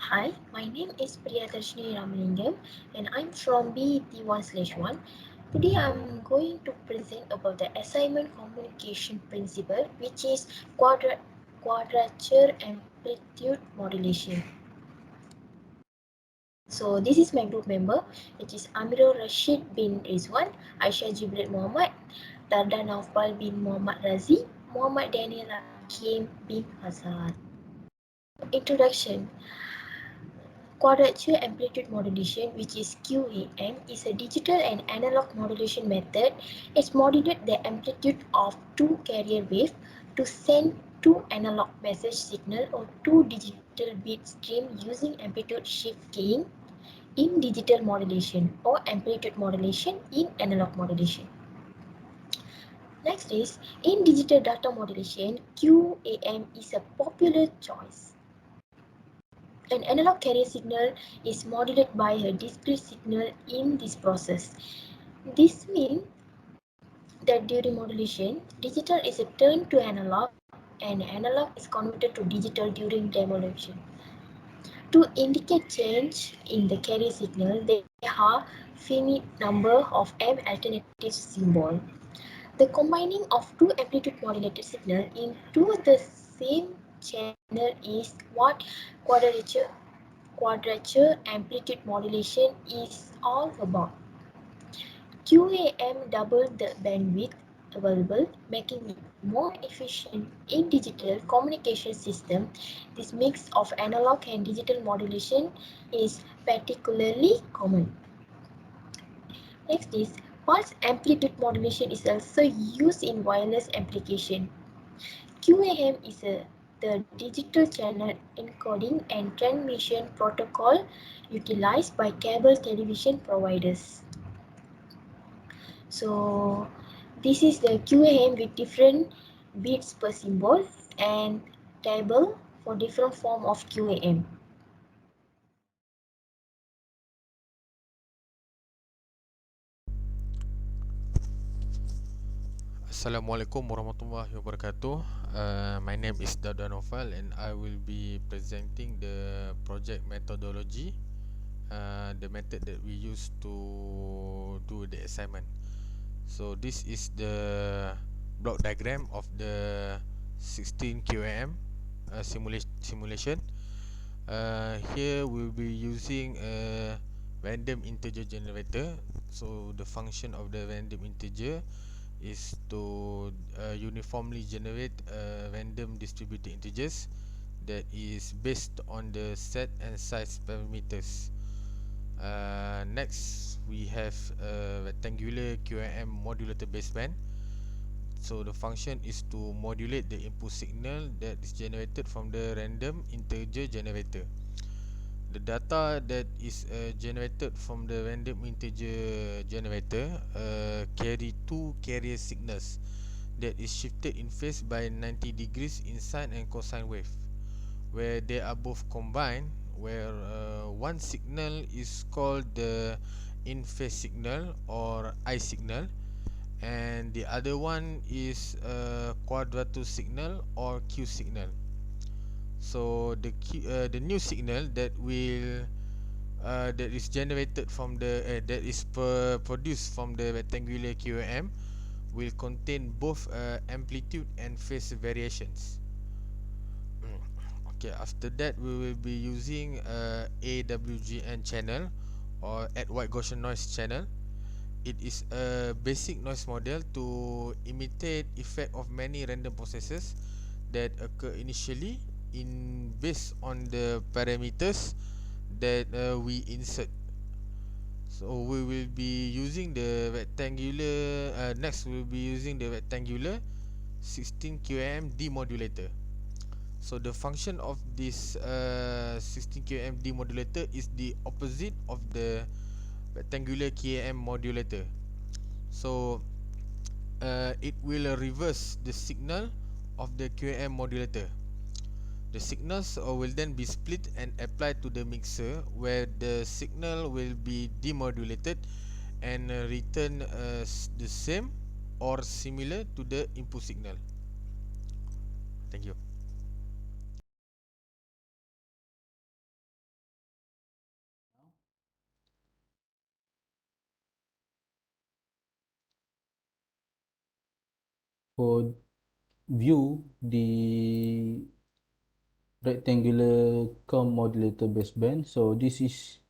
Hi, my name is Priyadarshini Ramalingam and I'm from BET1/1. Today I'm going to present about the assignment communication principle which is quadrature amplitude modulation. So this is my group member which is Amirul Rashid bin Rizwan, Aisha Jibril Muhammad, Dardan Naufal bin Muhammad Razi, Muhammad Daniel Hakim bin Hazard. Introduction. Quadrature amplitude modulation, which is QAM, is a digital and analog modulation method. It modulates the amplitude of two carrier waves to send two analog message signal or two digital bit stream using amplitude shift keying in digital modulation or amplitude modulation in analog modulation. Next is in digital data modulation, QAM is a popular choice. An analog carrier signal is modulated by a discrete signal in this process. This means that during modulation, digital is turned to analog and analog is converted to digital during demodulation. To indicate change in the carrier signal, there are finite number of M alternative symbols. The combining of two amplitude modulated signals into the same channel is what quadrature quadrature amplitude modulation is all about. QAM doubled the bandwidth available, making it more efficient in digital communication system. This mix of analog and digital modulation is particularly common. Next is pulse amplitude modulation is also used in wireless application. QAM is the digital channel encoding and transmission protocol utilized by cable television providers. So this is the QAM with different bits per symbol and table for different form of QAM. Assalamualaikum warahmatullahi wabarakatuh. My name is Dardan Naufal and I will be presenting the project methodology, the method that we use to do the assignment. So this is the block diagram of the 16 QAM simulation. Here we'll be using a random integer generator. So the function of the random integer is to uniformly generate random distributed integers that is based on the set and size parameters. Next, we have a rectangular QAM modulator baseband. So the function is to modulate the input signal that is generated from the random integer generator. The data that is generated from the random integer generator carry two carrier signals that is shifted in phase by 90 degrees in sine and cosine wave, where they are both combined, where one signal is called the in phase signal or I signal, and the other one is a quadrature signal or Q signal. So the new signal that is generated from the that is produced from the rectangular QAM will contain both amplitude and phase variations. Okay, after that we will be using AWGN channel or at white Gaussian noise channel. It is a basic noise model to imitate effect of many random processes that occur initially in based on the parameters that we insert. So we will be using the rectangular next we will be using the rectangular 16 QAM demodulator. So the function of this 16 QAM demodulator is the opposite of the rectangular QAM modulator. So it will reverse the signal of the QAM modulator. The signals will then be split and applied to the mixer, where the signal will be demodulated and return the same or similar to the input signal. Thank you. for view the rectangular comb modulator baseband. So this is,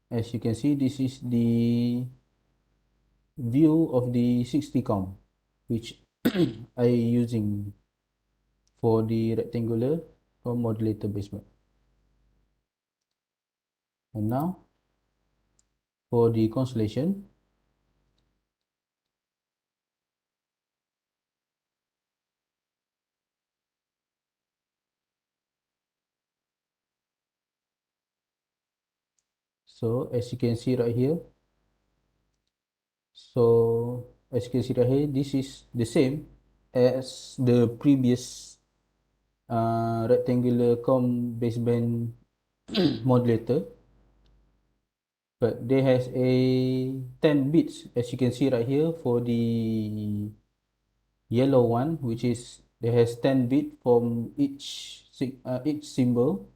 as you can see, this is the view of the 60 comb which I using for the rectangular comb modulator baseband. And now for the constellation, so as you can see right here, so as you can see right here, this is the same as the previous rectangular comb baseband modulator, but there has a 10 bits as you can see right here for the yellow one, which is there has 10 bit from each symbol,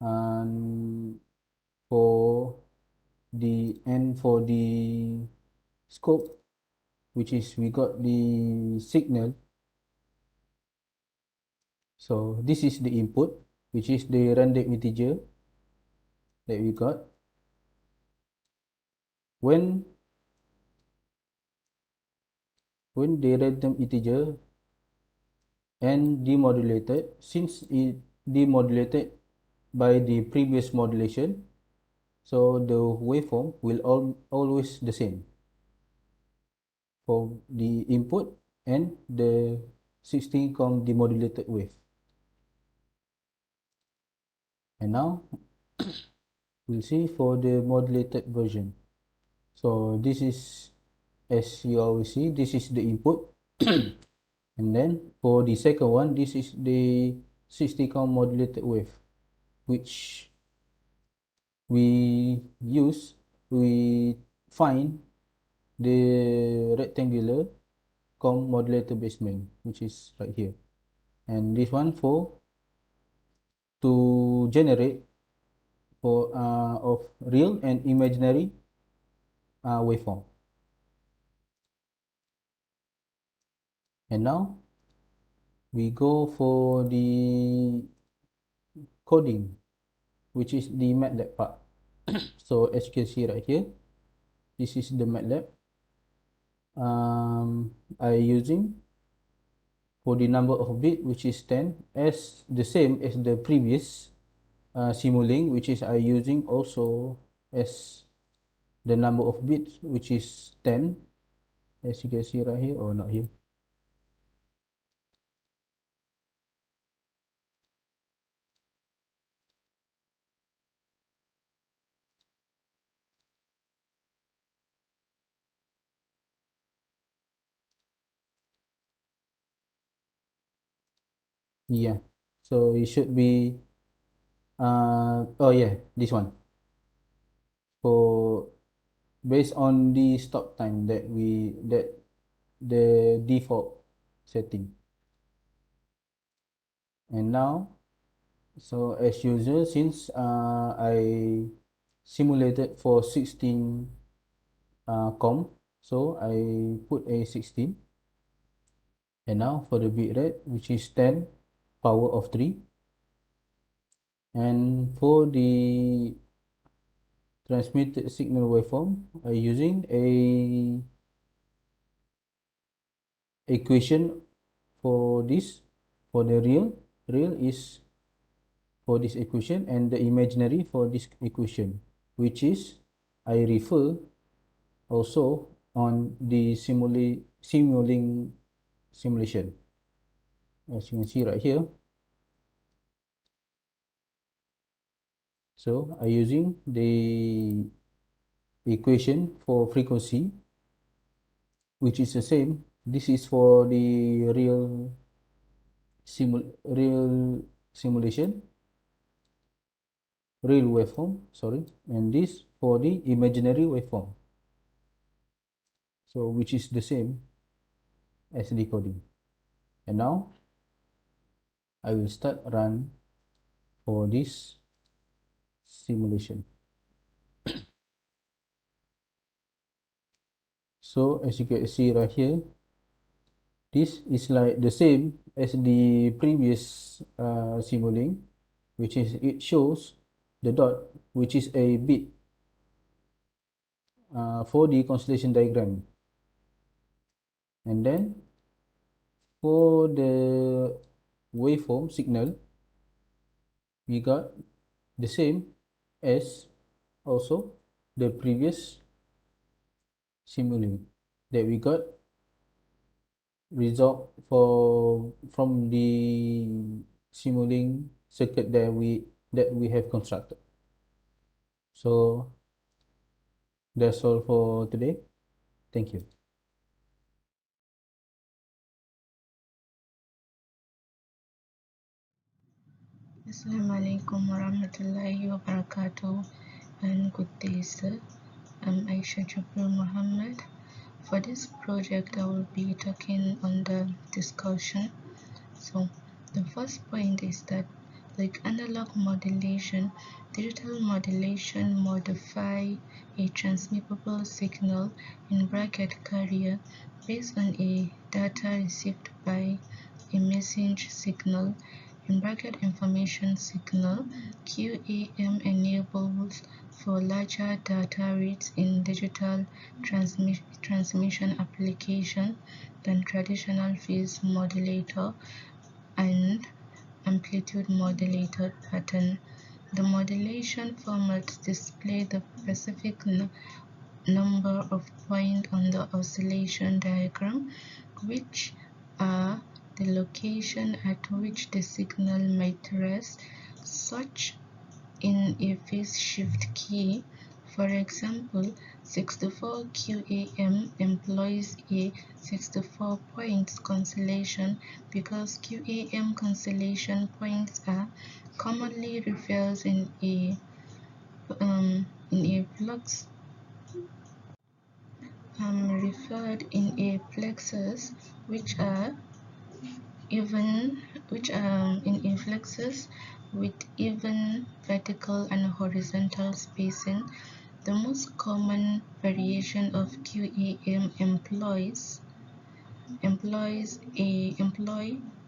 and for the scope, which is we got the signal. So this is the input, which is the random integer that we got. When the random integer and demodulated, since it demodulated by the previous modulation, so the waveform will always the same for the input and the 16 comb demodulated wave. And now we'll see for the modulated version. So this is, as you always see, this is the input. And then for the second one, this is the 60 comb modulated wave, which we use, we find the rectangular comb modulator baseband, which is right here. And this one for to generate for of real and imaginary waveform. And now we go for the coding, which is the MATLAB part. So as you can see right here, this is the MATLAB I using for the number of bit, which is 10, as the same as the previous Simulink, which is I using also as the number of bits, which is 10, as you can see right here, or not here. Yeah, so it should be oh yeah, this one, for based on the stop time that the default setting. And now, so as usual, since I simulated for 16 comb, so I put a 16. And now for the bit rate, which is 10 power of 3. And for the transmitted signal waveform, I using a equation for this, for the real is for this equation, and the imaginary for this equation, which is I refer also on the simulation, as you can see right here. So I using the equation for frequency, which is the same. This is for the real simulation, real waveform, sorry, and this for the imaginary waveform. So which is the same as decoding. And now I will start run for this simulation. So as you can see right here, This is like the same as the previous simulating, which is it shows the dot, which is a bit for the constellation diagram. And then for the waveform signal, we got the same as also the previous simulating that we got result from the simulating circuit that we have constructed. So that's all for today. Thank you. Assalamualaikum warahmatullahi wabarakatuh and good day, sir. I'm Aisha Jibril Muhammad. For this project, I will be talking on the discussion. So, the first point is that, like analog modulation, digital modulation modify a transmittable signal in bracket carrier based on a data received by a message signal in bracket information signal. QAM enables for larger data rates in digital transmission application than traditional phase modulator and amplitude modulated pattern. The modulation formats display the specific number of points on the oscillation diagram, which are the location at which the signal might rest, such in a phase shift key. For example, 64 QAM employs a 64 points constellation because QAM constellation points are commonly referred in a plexus, which are even which in influxes with even vertical and horizontal spacing. The most common variation of QAM employ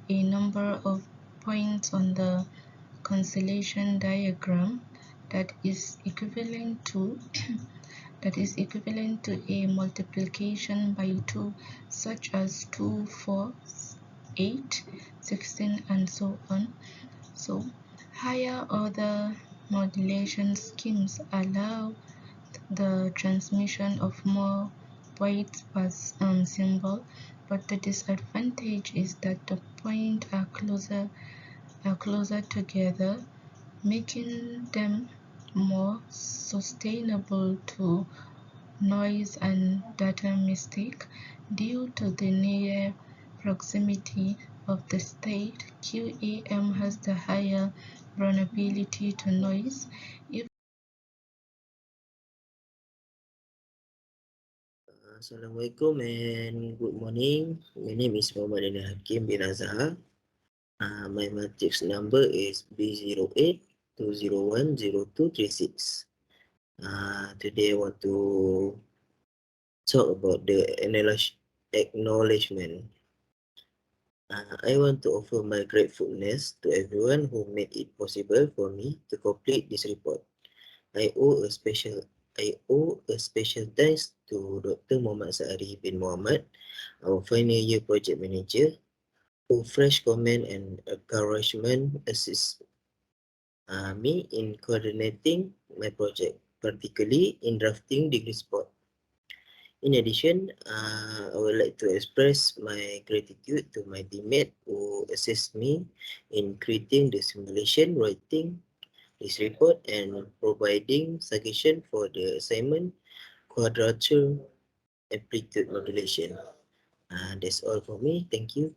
a number of points on the constellation diagram that is equivalent to a multiplication by 2, such as 2, 4, 8, 16, and so on. So, higher order modulation schemes allow the transmission of more bytes per symbol, but the disadvantage is that the points are closer together, making them more sustainable to noise and data mistake. Due to the near proximity of the state, QAM has the higher vulnerability to noise. Assalamualaikum and good morning. My name is Muhammad Ali Hakim bin Azhar. My matrix number is B0820102336. Today I want to talk about the acknowledgement. I want to offer my gratefulness to everyone who made it possible for me to complete this report. I owe a special thanks to Dr. Muhammad Sa'ari bin Muhammad, our final year project manager, who fresh comment and encouragement assist me in coordinating my project, particularly in drafting the report. In addition, I would like to express my gratitude to my teammate who assist me in creating the simulation, writing this report, and providing suggestion for the assignment, quadrature, amplitude modulation. That's all for me. Thank you.